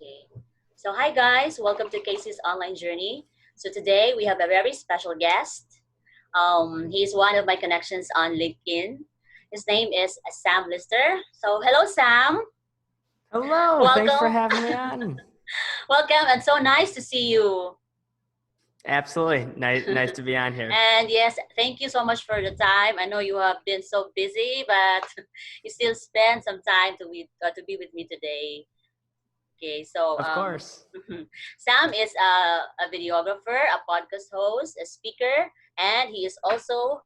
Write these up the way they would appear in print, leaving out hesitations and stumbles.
Okay. So, hi guys, welcome to Casey's online journey. So, today we have a very special guest. He's one of my connections on LinkedIn. His name is Sam Lister. So, hello, Sam. Hello, thanks for Welcome. having me on. Welcome, and so nice to see you. Absolutely. Nice to be on here. And yes, thank you so much for the time. I know you have been so busy, but you still spend some time to be with me today. Okay, so Of course. Sam is a videographer, a podcast host, a speaker, and he is also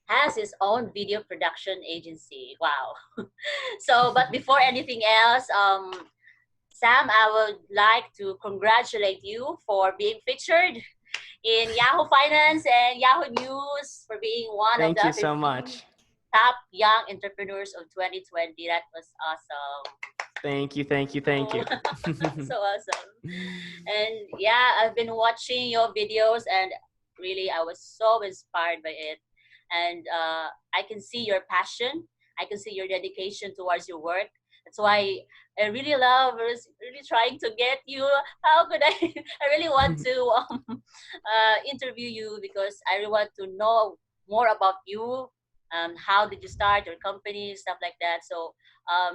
has his own video production agency. Wow. So, but before anything else, Sam, I would like to congratulate you for being featured in Yahoo Finance and Yahoo News for being one of Thank the you so 15 much. top young entrepreneurs of 2020. That was awesome. Thank Oh, you. so awesome. And yeah, I've been watching your videos and really I was so inspired by it. And I can see your passion. I can see your dedication towards your work. That's why I really love really trying to get you. How could I? I really want to interview you because I really want to know more about you. How did you start your company, stuff like that. So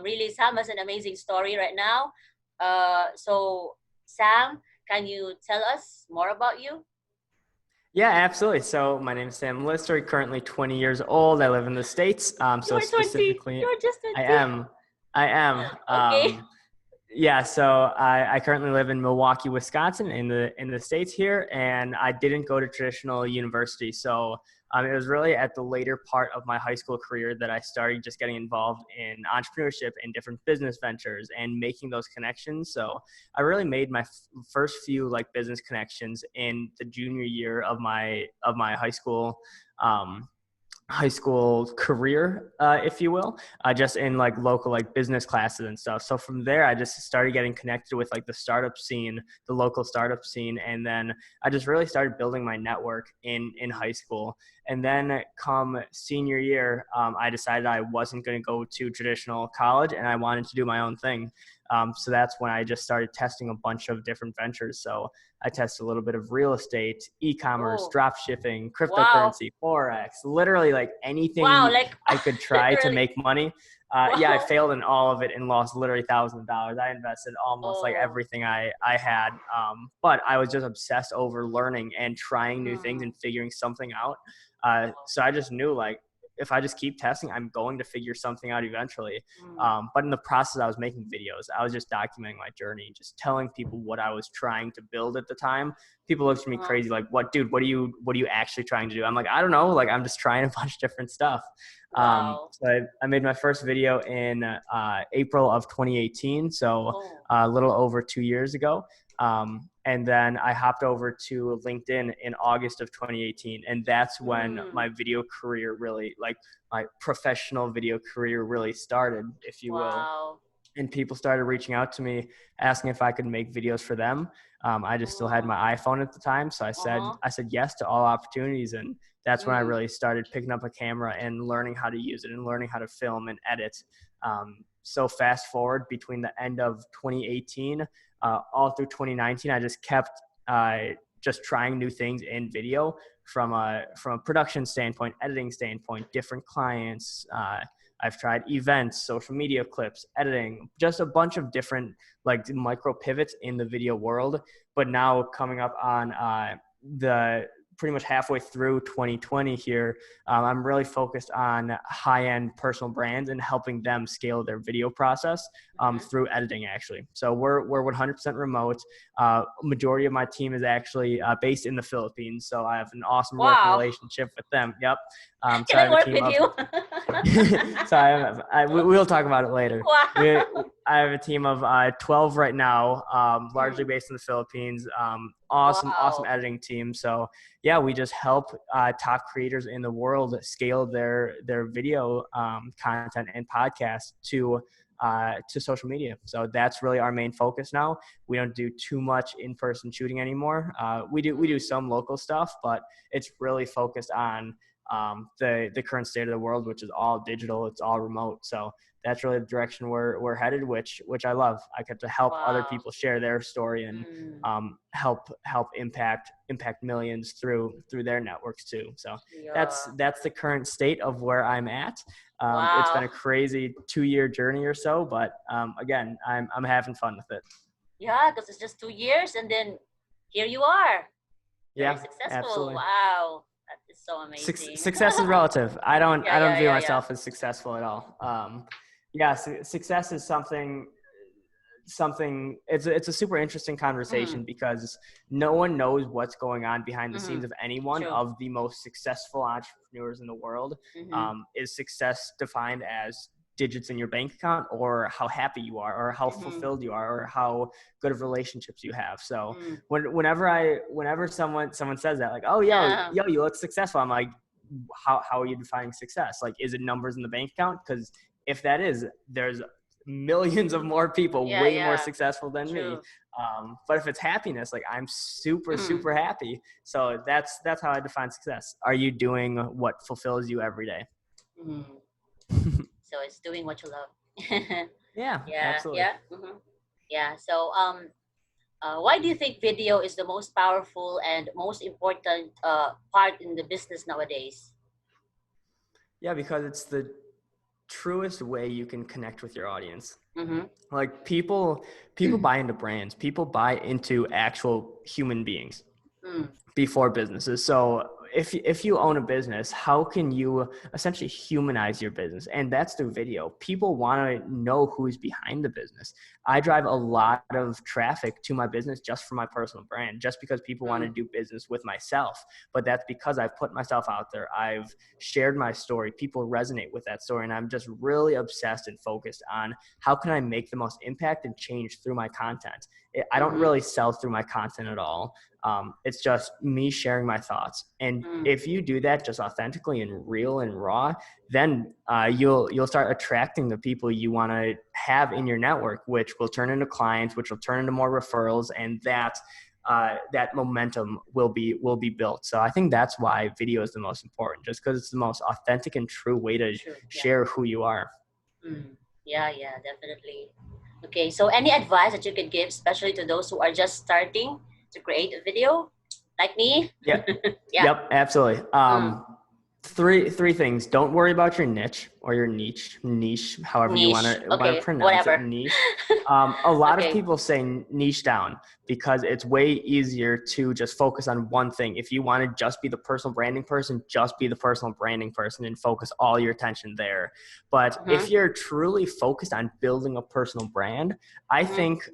really, Sam has an amazing story right now. So Sam, can you tell us more about you? Yeah, absolutely. So my name is Sam Lister, currently 20 years old. I live in the States. So You're 20. specifically, You're just I 20. am. I am. Okay. Yeah, so I currently live in Milwaukee, Wisconsin, in the States here, and I didn't go to traditional university. So it was really at the later part of my high school career that I started just getting involved in entrepreneurship and different business ventures and making those connections. So I really made my first few like business connections in the junior year of my um, high school career, if you will, just in like local like business classes and stuff. So from there, I just started getting connected with like the startup scene, the local startup scene, and then I just really started building my network in high school. And then come senior year, I decided I wasn't going to go to traditional college, and I wanted to do my own thing. So that's when I just started testing a bunch of different ventures. So I tested a little bit of real estate, e-commerce, Oh, drop shipping, wow. cryptocurrency, forex, literally like Wow, anything like I could try to literally. make money. Yeah, I Wow. failed in all of it and lost literally thousands of dollars. I invested almost like Oh. everything I had, but I was just obsessed over learning and trying new things Mm. and figuring something out. So I just knew like if I just keep testing, I'm going to figure something out eventually. Mm. But in the process, I was making videos. I was just documenting my journey, just telling people what I was trying to build at the time. People looked at me Uh-huh. crazy, like, "What, dude? What are you actually trying to do?" I'm like, "I don't know. Like, I'm just trying a bunch of different stuff." Wow. So I made my first video in April of 2018, so Oh. a little over 2 years ago. And then I hopped over to LinkedIn in August of 2018, and that's when Mm. my video career really, like my professional video career, really started, if you will. Wow. And people started reaching out to me asking if I could make videos for them. I just still had Oh. my iPhone at the time, so Uh-huh. I said yes to all opportunities, and that's when I Mm. really started picking up a camera and learning how to use it and learning how to film and edit. So fast forward between the end of 2018 all through 2019, I just kept just trying new things in video from a production standpoint, editing standpoint, different clients. I've tried events, social media clips, editing, just a bunch of different like micro pivots in the video world. But now coming up on the pretty much halfway through 2020 here, I'm really focused on high-end personal brands and helping them scale their video process Mm-hmm. through editing actually. So we're 100% remote. Majority of my team is actually based in the Philippines. So I have an awesome working Wow. relationship with them. Yep. So Can I I have a work team with of you? so we'll talk about it later. Wow. I have a team of 12 right now, largely Mm. based in the Philippines. Awesome Wow. editing team. So yeah, we just help top creators in the world scale their video content and podcasts to social media. So that's really our main focus now. We don't do too much in-person shooting anymore. We do Mm. some local stuff, but it's really focused on the current state of the world, which is all digital, it's all remote. So that's really the direction we're headed, which I love. I get to help other Wow. people share their story and Mm. help impact millions through their networks too. So Yeah. that's the current state of where I'm at. It's been Wow. a crazy 2-year journey or so, but again, I'm having fun with it. Yeah, because it's just 2 years, and then here you are, very Yeah, successful. absolutely. Wow, that is so amazing. Success is relative. Yeah, I don't yeah, view yeah, yeah. myself as successful at all. Yeah, success is something. It's a super interesting Mm-hmm. conversation because no one knows what's going on behind the Mm-hmm. scenes of anyone True. of the most successful entrepreneurs in the world. Mm-hmm. Is success defined as digits in your bank account, or how happy you are, or how Mm-hmm. fulfilled you are, or how good of relationships you have? So Mm. whenever someone says that, like, oh, Yeah. you look successful, I'm like, how are you defining success? Like, is it numbers in the bank account? Because if that is, there's millions of more people Yeah, way more yeah. successful than me. True. But if it's happiness, like, I'm super Mm. super happy. So that's how I define success. Are you doing what fulfills you every day? Mm. So it's doing what you love. Yeah, Yeah, absolutely. yeah. Mm-hmm. Yeah. So why do you think video is the most powerful and most important part in the business nowadays? Yeah, because it's the truest way you can connect with your audience. Mm-hmm. Like, people buy into brands, people buy into actual human beings Mm. before businesses. So if you own a business, how can you essentially humanize your business? And that's through video. People want to know who's behind the business. I drive a lot of traffic to my business just for my personal brand, just because people want to Mm. do business with myself. But that's because I've put myself out there. I've shared my story. People resonate with that story. And I'm just really obsessed and focused on how can I make the most impact and change through my content. I don't Mm-hmm. really sell through my content at all. It's just me sharing my thoughts. And Mm. if you do that just authentically and real and raw, then you'll start attracting the people you want to have in your network, which will turn into clients, which will turn into more referrals, and that momentum will be built. So I think that's why video is the most important, just because it's the most authentic and true way to True. Yeah. share who you are. Mm. Yeah, yeah, definitely. Okay, so any advice that you could give, especially to those who are just starting to create a video, like me? Yeah. Yeah. Yep, absolutely. Mm. Three things. Don't worry about your niche or your niche, however you Niche. want to Okay, pronounce it, whatever. niche. A lot of Okay. people say niche down because it's way easier to just focus on one thing. If you want to just be the personal branding person, just be the personal branding person and focus all your attention there. But if Mm-hmm. you're truly focused on building a personal brand, I Mm-hmm. think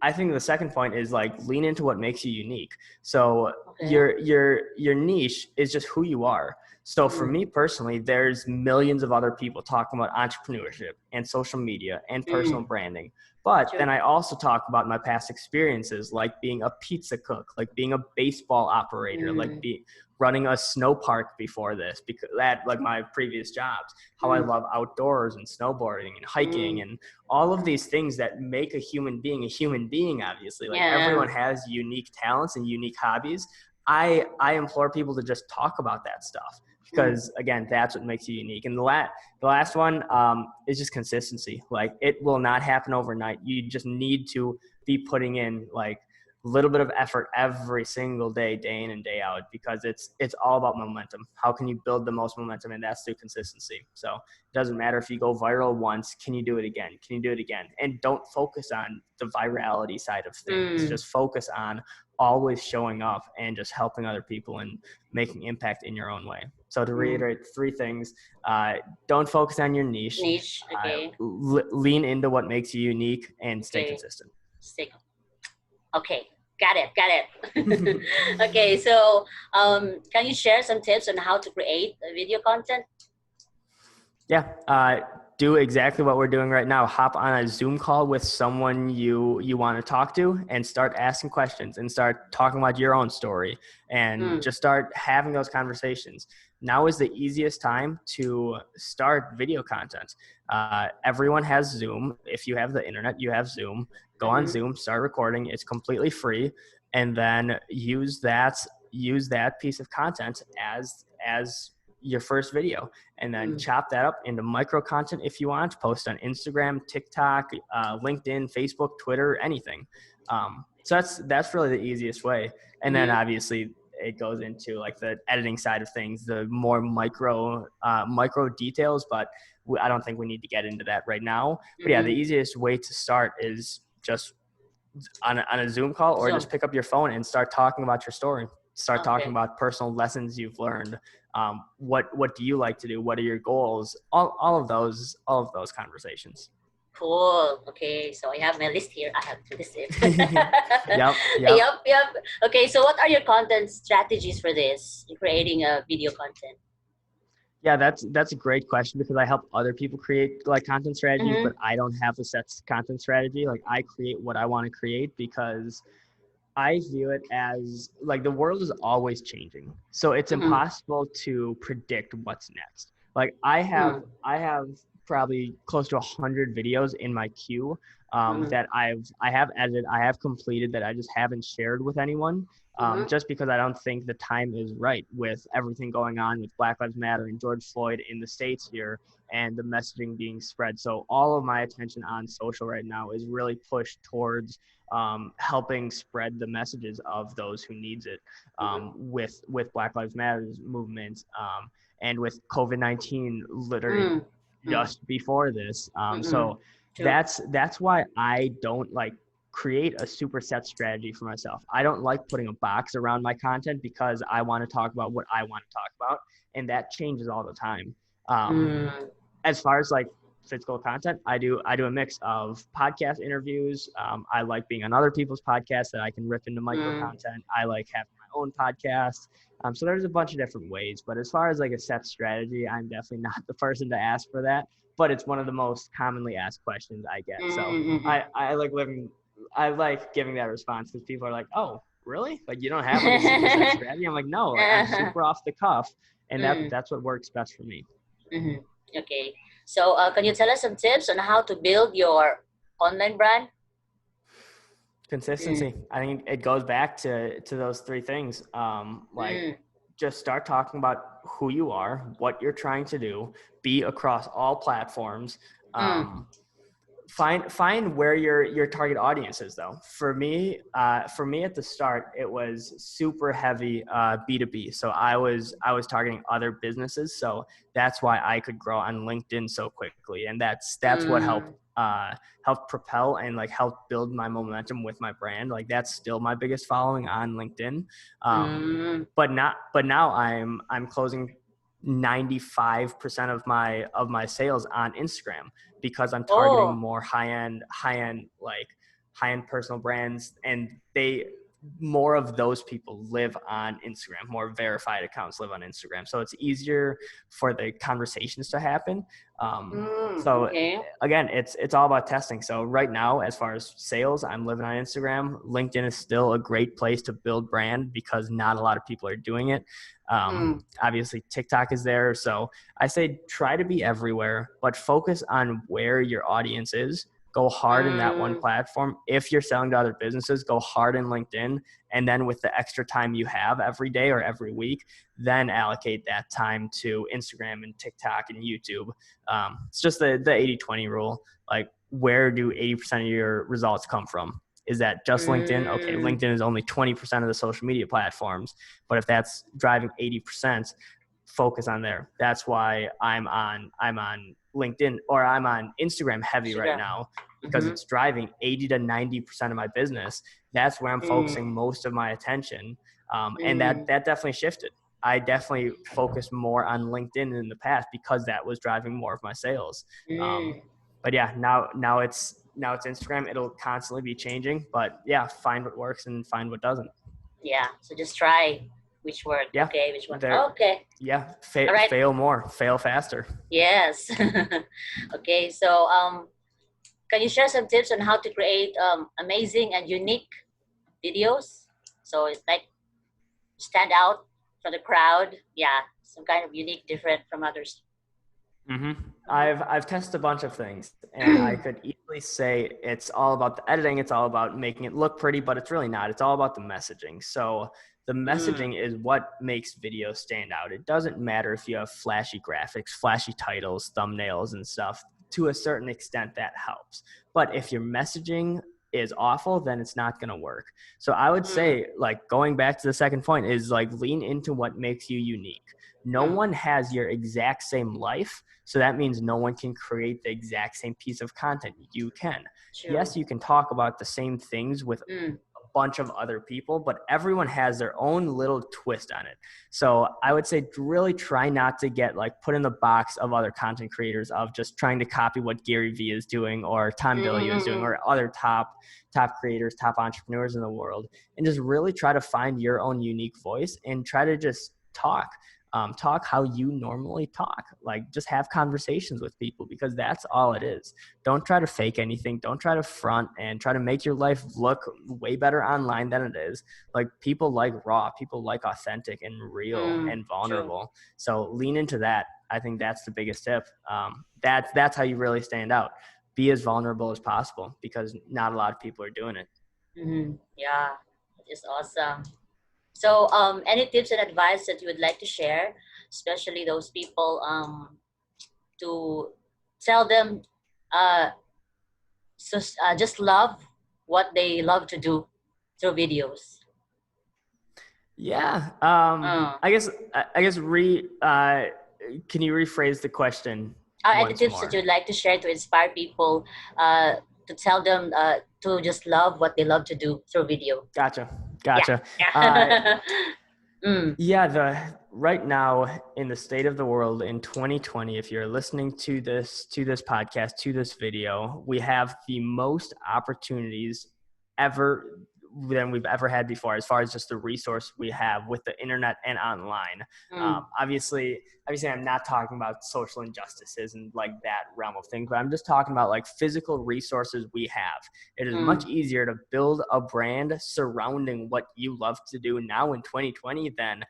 I think the second point is, like, lean into what makes you unique. So Okay. your niche is just who you are. So for Mm. me personally, there's millions of other people talking about entrepreneurship and social media and personal Mm. branding. But True. then I also talk about my past experiences, like being a pizza cook, like being a baseball operator, like Mm. running a snow park before this, because that, like, my previous jobs, how I Mm. love outdoors and snowboarding and hiking Mm. and all of Mm. these things that make a human being. Obviously, like, Yeah. everyone has unique talents and unique hobbies. I implore people to just talk about that stuff, Mm. because again, that's what makes you unique. And the last one is just consistency. Like, it will not happen overnight. You just need to be putting in, like, a little bit of effort every single day, day in and day out, because it's all about momentum. How can you build the most momentum? And that's through consistency. So it doesn't matter if you go viral once. Can you do it again? Can you do it again? And don't focus on the virality side of things. Mm. Just focus on always showing up and just helping other people and making impact in your own way. So to Mm. reiterate, three things: uh, don't focus on your niche, Niche. Okay. lean into what makes you unique, and stay Okay. consistent. Stick. Okay. Got it. Got it. Okay. So, can you share some tips on how to create a video content? Yeah, do exactly what we're doing right now. Hop on a Zoom call with someone you want to talk to, and start asking questions and start talking about your own story, and Mm. just start having those conversations. Now is the easiest time to start video content. Everyone has Zoom. If you have the internet, you have Zoom. Go on Mm-hmm. Zoom, start recording. It's completely free, and then use that piece of content as your first video, and then Mm. chop that up into micro content if you want. Post on Instagram, TikTok, LinkedIn, Facebook, Twitter, anything. So that's really the easiest way. And then Mm-hmm. obviously it goes into like the editing side of things, the more micro details, but I don't think we need to get into that right now. But yeah, the Mm-hmm. easiest way to start is just on a Zoom call, or Zoom. just pick up your phone and start talking about your story. Start talking Okay. about personal lessons you've learned. What do you like to do? What are your goals? All of those conversations. Cool. Okay, so I have my list here. I have to list it. Yep. Yep, yep. Okay, so what are your content strategies for this? In creating a video content. Yeah, that's a great question, because I help other people create like content strategies, Mm-hmm. but I don't have a set content strategy. Like, I create what I want to create because I view it as like the world is always changing. So it's Mm-hmm. impossible to predict what's next. Like, Mm-hmm. I have probably close to 100 videos in my queue, Mm-hmm. that I have edited, I have completed, that I just haven't shared with anyone, Mm-hmm. just because I don't think the time is right with everything going on with Black Lives Matter and George Floyd in the States here, and the messaging being spread. So all of my attention on social right now is really pushed towards helping spread the messages of those who needs it, with Black Lives Matter movement, and with COVID-19 literally Mm-hmm. just before this. Mm-hmm. So True. that's why I don't like create a super set strategy for myself. I don't like putting a box around my content, because I want to talk about what I want to talk about, and that changes all the time. Um, Mm. as far as like physical content, I do a mix of podcast interviews. I like being on other people's podcasts that I can rip into micro Mm. content. I like having my own podcast. So there's a bunch of different ways, but as far as like a set strategy, I'm definitely not the person to ask for that. But it's one of the most commonly asked questions I get. So Mm-hmm. I like living. I like giving that response, because people are like, "Oh, really? Like, you don't have like a super set strategy?" I'm like, "No, like, I'm super off the cuff, and Mm. that's what works best for me." Mm-hmm. Okay. So, can you tell us some tips on how to build your online brand? Mm. Consistency. I think it goes back to those three things. Like, Mm. just start talking about who you are, what you're trying to do, be across all platforms. Mm. Um, find where your target audience is, though. For me at the start, it was super heavy B2B. So I was targeting other businesses, so that's why I could grow on LinkedIn so quickly, and that's what Mm. helped propel and like helped build my momentum with my brand. Like, that's still my biggest following on LinkedIn. Mm. But now I'm closing 95% of my sales on Instagram, because I'm targeting Oh. more high end personal brands, and they more of those people live on Instagram. More verified accounts live on Instagram, so it's easier for the conversations to happen. So Okay. again, it's all about testing. So right now, as far as sales, I'm living on Instagram. LinkedIn is still a great place to build brand, because not a lot of people are doing it. Mm. Obviously, TikTok is there. So I say try to be everywhere, but focus on where your audience is. Go hard in that one Mm. platform. If you're selling to other businesses, go hard in LinkedIn. And then with the extra time you have every day or every week, then allocate that time to Instagram and TikTok and YouTube. It's just the 80-20 rule. Like, where do 80% of your results come from? Is that just LinkedIn? Okay, Mm. LinkedIn is only 20% of the social media platforms. But if that's driving 80%, focus on there. That's why I'm on LinkedIn, or I'm on Instagram heavy right Instagram. now, because Mm-hmm. it's driving 80 to 90% of my business. That's where I'm focusing Mm. most of my attention. And that Mm. that definitely shifted. I definitely focused more on LinkedIn in the past, because that was driving more of my sales. Mm. But yeah, now it's Instagram. It'll constantly be changing, but yeah, find what works and find what doesn't. Yeah. So just try which work. Yeah, Okay. Which one? there. Okay. Yeah, All right. fail more, fail faster. Yes. Okay. So, can you share some tips on how to create amazing and unique videos? So it's like stand out from the crowd. Yeah, some kind of unique, different from others. hmm I've tested a bunch of things, and I could easily say it's all about the editing. It's all about making it look pretty, but it's really not. It's all about the messaging. So The Mm. messaging is what makes videos stand out. It doesn't matter if you have flashy graphics, flashy titles, thumbnails, and stuff. To a certain extent, that helps. But if your messaging is awful, then it's not going to work. So I would Mm. say, like, going back to the second point is like lean into what makes you unique. No Mm. one has your exact same life. So that means no one can create the exact same piece of content. You can. True. Yes, you can talk about the same things with Mm. bunch of other people, but everyone has their own little twist on it. So I would say really try not to get like put in the box of other content creators of just trying to copy what Gary Vee is doing or Tom Bilyeu is doing Mm-mm-mm. or other top creators, top entrepreneurs in the world, and just really try to find your own unique voice and try to just talk how you normally talk. Like just have conversations with people because that's all it is. Don't try to fake anything. Don't try to front and try to make your life look way better online than it is. Like people like raw, people like authentic and real Mm. and True. vulnerable. So lean into that. I think that's the biggest tip. That's how you really stand out. Be as vulnerable as possible because not a lot of people are doing it. Mm-hmm. Yeah, it is awesome. So, any tips and advice that you would like to share, especially those people, to tell them, uh, just love what they love to do through videos. Yeah. Uh, I guess can you rephrase the question any once tips that more? you'd like to share to inspire people, to tell them, to just love what they love to do through video? Gotcha. Yeah, Gotcha. yeah. Mm, Yeah, the right now in the state of the world in 2020, if you're listening to this podcast, to this video, we have the most opportunities ever than we've ever had before, as far as just the resource we have with the internet and online. mm, Obviously, I'm not talking about social injustices and like that realm of things, but I'm just talking about like physical resources we have. It is much mm, easier to build a brand surrounding what you love to do now in 2020 than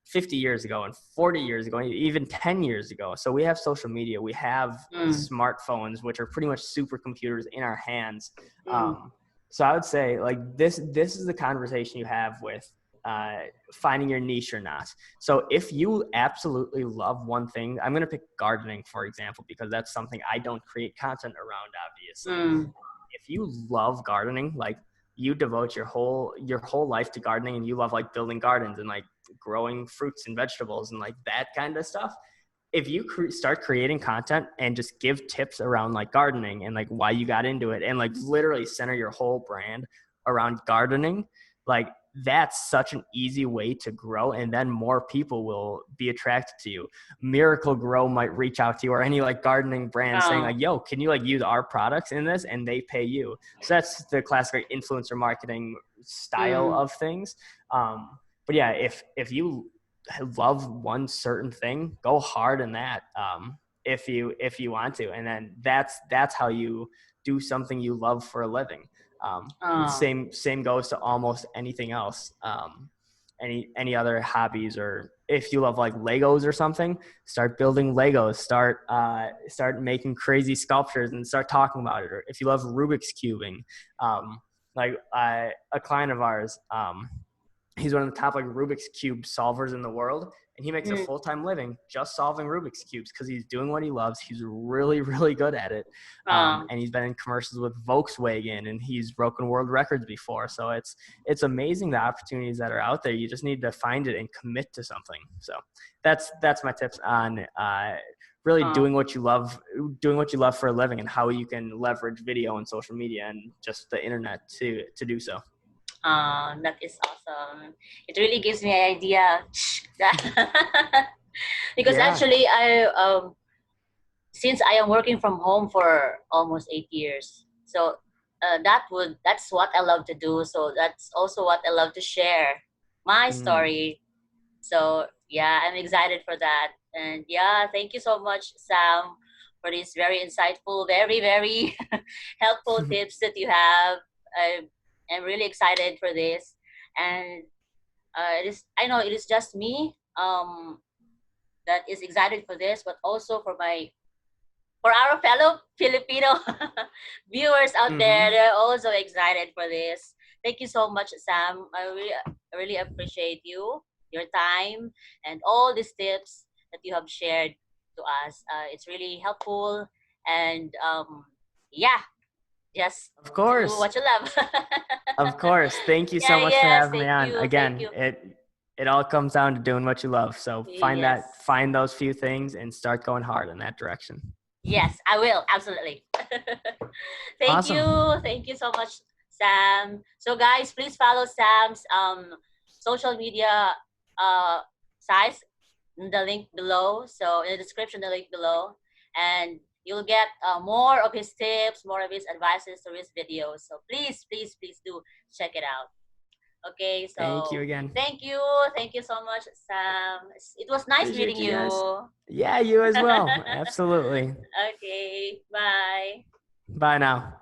50 years ago and 40 years ago, even 10 years ago. So we have social media, we have mm, smartphones, which are pretty much supercomputers in our hands. mm, Um, so I would say like this is the conversation you have with uh, finding your niche or not. So if you absolutely love one thing, I'm going to pick gardening, for example, because that's something I don't create content around, obviously. mm, If you love gardening, like you devote your whole life to gardening and you love like building gardens and like growing fruits and vegetables and like that kind of stuff, if you start creating content and just give tips around like gardening and like why you got into it and like literally center your whole brand around gardening, like that's such an easy way to grow, and then more people will be attracted to you. Miracle Grow might reach out to you or any like gardening brand saying uh, like, yo, can you like use our products in this, and they pay you. So that's the classic like, influencer marketing style mm, of things. But yeah, if you love one certain thing, go hard in that. If you want to, and then that's how you do something you love for a living. uh, Same goes to almost anything else. Any other hobbies, or if you love like Legos or something, start building Legos. Start making crazy sculptures and start talking about it. Or if you love Rubik's cubing, a client of ours. He's one of the top like Rubik's cube solvers in the world, and he makes a mm, full-time living just solving Rubik's cubes because he's doing what he loves. He's really really good at it, uh, and he's been in commercials with Volkswagen, and he's broken world records before. So it's amazing the opportunities that are out there. You just need to find it and commit to something. So that's my tips on really uh, doing what you love for a living, and how you can leverage video and social media and just the internet to do so. that is awesome. It really gives me an idea. Because Yeah. actually, since I am working from home for almost 8 years, so that's what I love to do. So that's also what I love to share my Mm. story. So yeah, I'm excited for that. And yeah, thank you so much, Sam, for these very insightful, very, very helpful tips that you have. I'm really excited for this. And I know it is just me that is excited for this, but also for our fellow Filipino viewers out there, Mm-hmm. they're also excited for this. Thank you so much, Sam. I really appreciate you, your time, and all these tips that you have shared to us. It's really helpful. And yeah, just Of do course. what you love. Of course. Thank you so Yeah, much for yes. having me Thank on. you. Thank Again, you. it all comes down to doing what you love. So Yes. find those few things and start going hard in that direction. Yes, I will. Absolutely. Thank you. Awesome. Thank you so much, Sam. So guys, please follow Sam's social media uh sites in the link below. So in the description, the link below. And you'll get more of his tips, more of his advices through his videos. So please, please, please do check it out. Okay, Thank you so again. thank you. Thank you so much, Sam. It was nice meeting Appreciate you guys. you. Yeah, you as well. Absolutely. Okay, bye. Bye now.